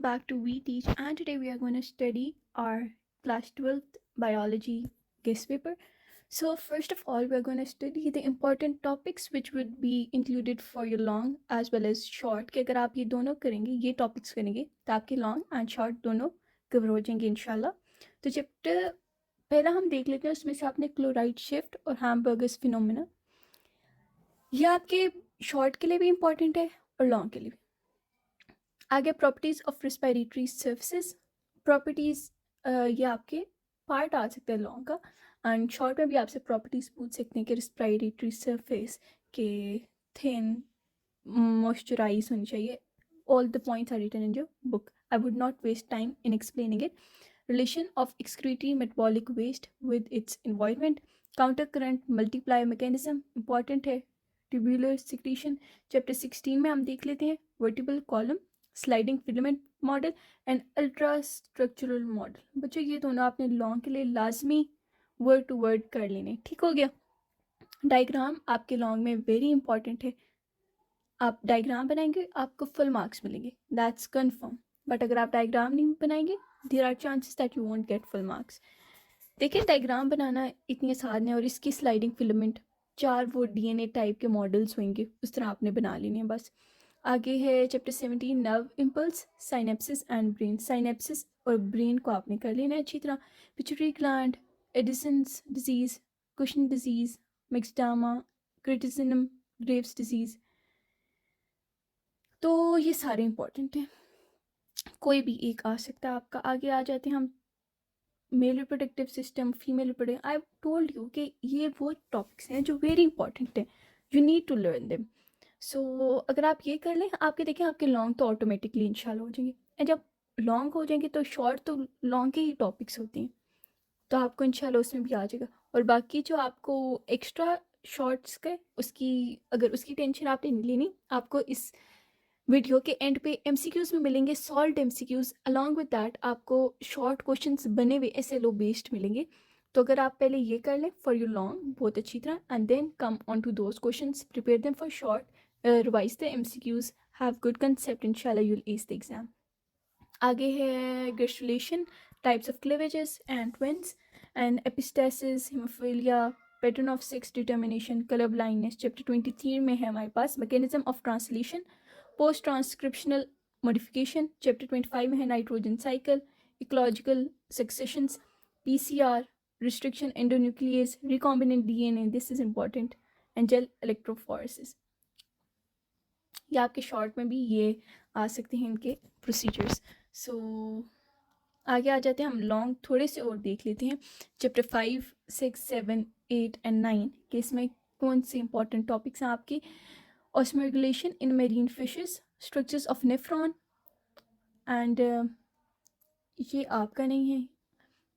back to We Teach, and today we are going to study our class 12th biology guest paper. So, first of all, we're going to study the important topics which would be included for your long as well as short. कि अगर आप ये दोनों करेंगे, ये topics करेंगे, तो आपके long and short दोनों कवर हो जाएंगे इंशाल्लाह. तो चैप्टर पहला हम देख लेते हैं, उसमें से आपने क्लोराइड शिफ्ट और हैमबर्गर्स फिनोमेना. ये आपके शॉर्ट के लिए भी इंपॉर्टेंट है और लॉन्ग के लिए भी. आगे properties of respiratory surfaces. Properties ये आपके पार्ट आ सकते हैं लॉन्ग का, एंड शॉर्ट में भी आपसे प्रॉपर्टीज पूछ सकते हैं कि रिस्पायरेटरी सर्फेस के थिन मॉइस्चराइज होनी चाहिए. All the points are written in your book. I would not waste time in explaining it. Relation of excretory metabolic waste with its environment. Counter current multiplier mechanism important है. Tubular secretion chapter 16 में हम देख लेते हैं. Vertebral column, sliding filament model and ultra structural model. बच्चों ये दोनों आपने लॉन्ग के लिए लाजमी वर्ड टू वर्ड कर लेने. ठीक हो गया. डायग्राम आपके लॉन्ग में वेरी इंपॉर्टेंट है. आप डायग्राम बनाएंगे आपको फुल मार्क्स मिलेंगे, दैट्स कन्फर्म. बट अगर आप डायग्राम नहीं बनाएंगे, there are chances that you won't get full marks. देखिए डायग्राम बनाना इतनी आसान है, और इसकी स्लाइडिंग फिलामेंट 4 वो डीएनए टाइप के मॉडल्स होंगे, उस तरह आपने बना लेने हैं बस. आगे है chapter 17 nerve impulse, synapsis and brain. Synapsis और ब्रेन को आपने कर लेना है अच्छी तरह. Pituitary gland, Addison's disease, Cushing disease, myxoedema, cretinism, Graves disease. तो ये सारे इंपॉर्टेंट हैं, कोई भी एक आ सकता है आपका. आगे आ जाते हैं हम male reproductive system, female reproductive. I told you कि ये वो टॉपिक्स हैं जो वेरी इंपॉर्टेंट हैं, you need to learn them. So अगर आप ये कर लें, आपके देखें आपके लॉन्ग तो ऑटोमेटिकली इंशाल्लाह हो जाएंगे. एंड जब लॉन्ग हो जाएंगे तो शॉर्ट तो लॉन्ग के ही टॉपिक्स होते हैं, तो आपको इंशाल्लाह उसमें भी आ जाएगा. और बाकी जो आपको एक्स्ट्रा शॉर्ट्स के, उसकी अगर उसकी टेंशन आपने नहीं लेनी, आपको इस वीडियो के एंड पे एमसीक्यूज में मिलेंगे, solve MCQs. Along with that आपको शॉर्ट क्वेश्चंस बने हुए एसएलओ बेस्ड मिलेंगे. तो अगर आप पहले ये कर लें फॉर योर लॉन्ग बहुत अच्छी तरह, and then come on to those questions, prepare them for short, revise the MCQs, have good concept, इंशाल्लाह you will ace the exam. आगे है ग्रेजुलेशन, types of cleavages and twins, and epistasis, haemophilia, pattern of sex determination, colour blindness. Chapter 23 में है हमारे पास mechanism of translation, post transcriptional modification. Chapter 25 में है nitrogen cycle, ecological successions, PCR, restriction endonuclease, recombinant DNA, this is important, and gel electrophoresis. या आपके short में भी ये आ सकते हैं इनके प्रोसीजर्स. सो आगे आ जाते हैं हम लॉन्ग थोड़े से और देख लेते हैं. चैप्टर 5, 6, 7, 8 एंड 9 के इसमें कौन से इंपॉर्टेंट टॉपिक्स हैं आपके. osmoregulation in marine fishes, structures of nephron, and ये आपका नहीं है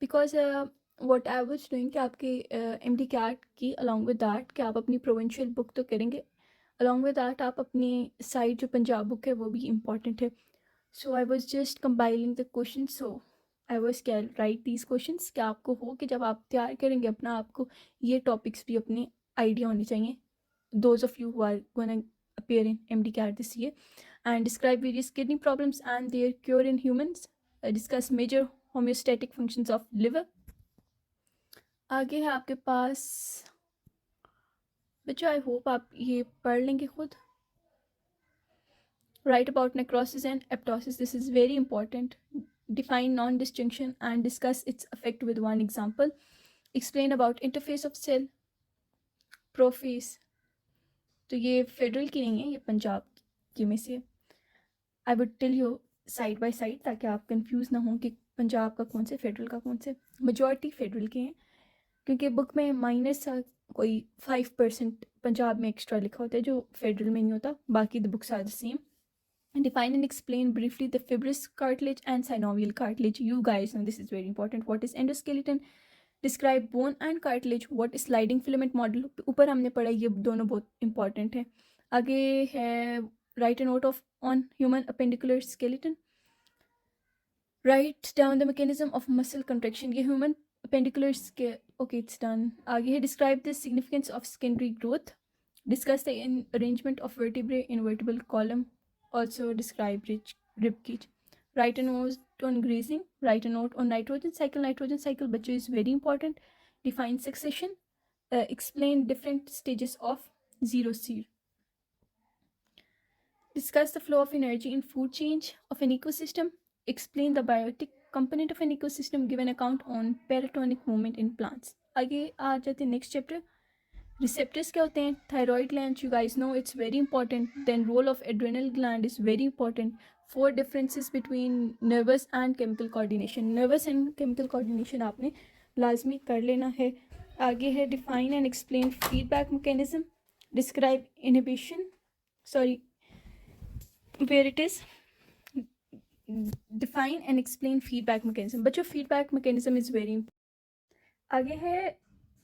because what I was doing कि आपके एम डी कैट की अलॉन्ग विद दैट कि आप अपनी प्रोविंशियल बुक तो करेंगे, अलॉन्ग विद दैट आप अपनी साइड जो पंजाब बुक है वो भी इम्पॉर्टेंट है. So I was just compiling the question. So I was can write these question कि आपको हो कि जब आप तैयार करेंगे अपना, आपको ये टॉपिक्स भी अपने आइडिया होने चाहिए. Those of you who are going to appear in MDCAT this year, and describe various kidney problems and their cure in humans. Discuss major homeostatic functions of liver. आगे है आपके पास बच्चों, आई होप आप ये पढ़ लेंगे खुद. Write about necrosis and apoptosis. This is very important. Define non-disjunction and discuss its effect with one example. Explain about interface of cell. Prophase. तो ये फेडरल की नहीं है, ये पंजाब की में से. I would tell you side by side ताकि आप कंफ्यूज ना हों कि पंजाब का कौन से फेडरल का कौन से. मेजॉरिटी फेडरल के हैं क्योंकि बुक में माइनस कोई 5% पंजाब में एक्स्ट्रा लिखा होता है जो फेडरल में नहीं होता. बाकी the books are the same. Define and explain briefly the fibrous cartilage and synovial cartilage. You guys know this is very important. What is endoskeleton? Describe bone and cartilage. What is sliding filament model? ऊपर हमने पढ़ा, ये दोनों बहुत important है. आगे है write a note of on human appendicular skeleton. Write down the mechanism of muscle contraction. ये human appendicular okay, it's done. आगे है describe the significance of secondary growth. Discuss the arrangement of vertebrae in vertebral column. Also describe rib cage. Write a note on grazing, write a note on nitrogen cycle. Nitrogen cycle बच्चों is very important. Define succession, explain different stages of zero seed. Discuss the flow of energy in food chain of an ecosystem. Explain the biotic component of an ecosystem. Give an account on peritonic movement in plants. आगे आ जाते हैं next chapter. Receptors क्या होते हैं? Thyroid gland, you guys know it's very important. Then role of adrenal gland is very important. 4 differences between nervous and chemical coordination. Nervous and chemical coordination आपने लाजमी कर लेना है. आगे है define and explain feedback mechanism. Describe inhibition. Where it is define and explain feedback mechanism. बच्चों feedback mechanism is very important. आगे है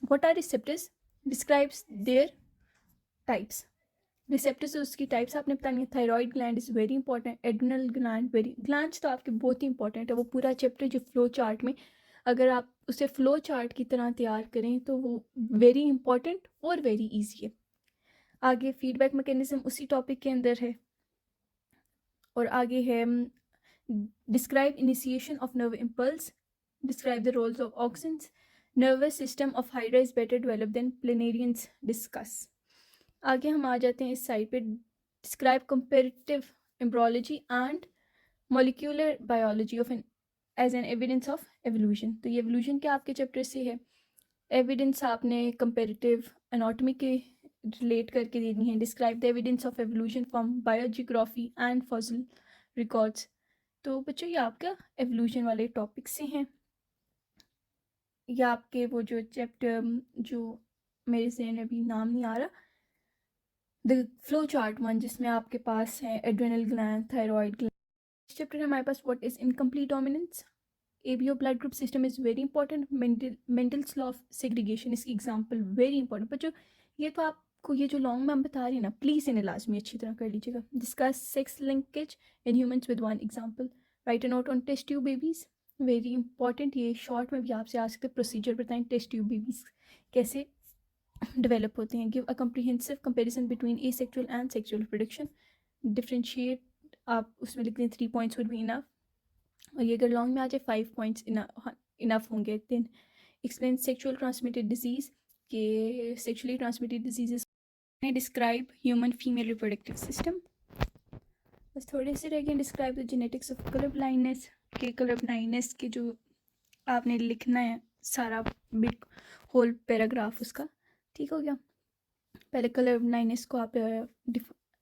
what are receptors? Describes their types. Receptors उसकी टाइप्स आपने बतानी है. Thyroid gland is very important. Adrenal gland very glands तो आपके बहुत ही इंपॉर्टेंट है. वो पूरा चैप्टर जो फ्लो चार्ट में अगर आप उसे फ्लो चार्ट की तरह तैयार करें तो वो वेरी इंपॉर्टेंट और वेरी इजी है. आगे फीडबैक मैकेनिज्म उसी टॉपिक के अंदर है. और आगे है describe initiation of nerve impulse. Describe the roles of auxins. Nervous system of hydra is better develop than planarians. Discuss. आगे हम आ जाते हैं इस साइड पे. Describe comparative embryology and molecular biology of an as an evidence of evolution. तो ये evolution क्या आपके चैप्टर से है. एविडेंस आपने कंपेरेटिव एनाटॉमी के रिलेट करके देनी है. Describe the evidence of evolution from biogeography and fossil records. तो बच्चों ये आपका एवोल्यूशन वाले टॉपिक से हैं. या आपके वो जो चैप्टर जो मेरे से अभी नाम नहीं आ रहा, द फ्लो चार्ट वन, जिसमें आपके पास है adrenal gland, thyroid gland. Chapter है हमारे पास what is incomplete dominance. ABO blood group system is very important. Mendel's law of segregation इसकी एग्जांपल वेरी इंपॉर्टेंट. बच्चों ये तो आपको ये जो लॉन्ग में हम बता रही हैं ना, प्लीज़ इन्हें लाजमी अच्छी तरह कर लीजिएगा. Discuss sex linkage in humans with one example. Write a note on test tube babies, very important. ये शॉर्ट में भी आपसे आ सकते. प्रोसीजर बताएं टेस्ट ट्यूब बेबीज़ कैसे डेवलप होते हैं. Give a comprehensive comparison between asexual and sexual reproduction. Differentiate आप उसमें लिख दें 3 पॉइंट्स वुड बी इनफ. और ये अगर लॉन्ग में आ जाए 5 पॉइंट्स इनफ होंगे. Then explain sexual transmitted disease के sexually transmitted diseases. Describe human female reproductive system. बस थोड़े से रह गए. Describe the genetics of colour blindness. के कलर ब्लाइंडनेस के जो आपने लिखना है सारा बिट होल पैराग्राफ उसका. ठीक हो गया. पहले कलर ब्लाइंडनेस को आप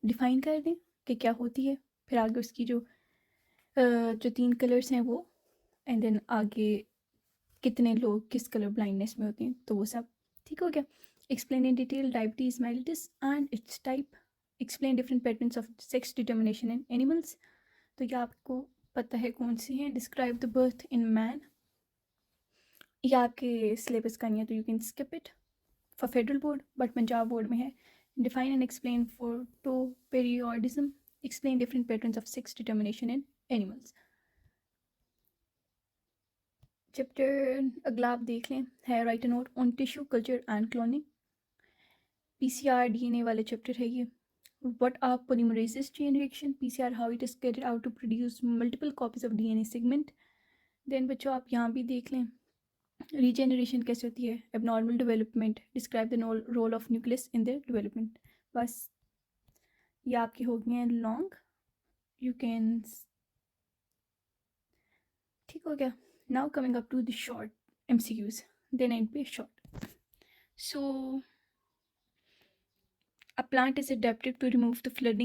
डिफाइन कर दें कि क्या होती है. फिर आगे उसकी जो 3 कलर्स हैं वो, एंड देन आगे कितने लोग किस कलर ब्लाइंडनेस में होते हैं, तो वो सब ठीक हो गया. Explain in detail diabetes mellitus and it's type. Explain different patterns of sex determination in animals. तो ये आपको पता है कौन सी है. Describe the birth in man. ये आपके सिलेबस का नहीं है तो you can skip it for federal board, but Punjab board में है. Define and explain photoperiodism. Explain different patterns of sex determination in animals. Chapter अगला आप देख लें है right a note on tissue culture and cloning. PCR DNA वाले chapter है ये. What are polymerase chain reaction. PCR how it is carried out to produce multiple copies of DNA segment. Then बच्चों आप यहाँ भी देख लें रीजेनरेशन कैसे होती है. Abnormal development. Describe the role of nucleus in their development. बस ये आपके हो गए हैं लॉन्ग. यू कैन ठीक हो गया. Now coming up to the short MCQs, then it'd be short. So a plant is adapted to remove the flooding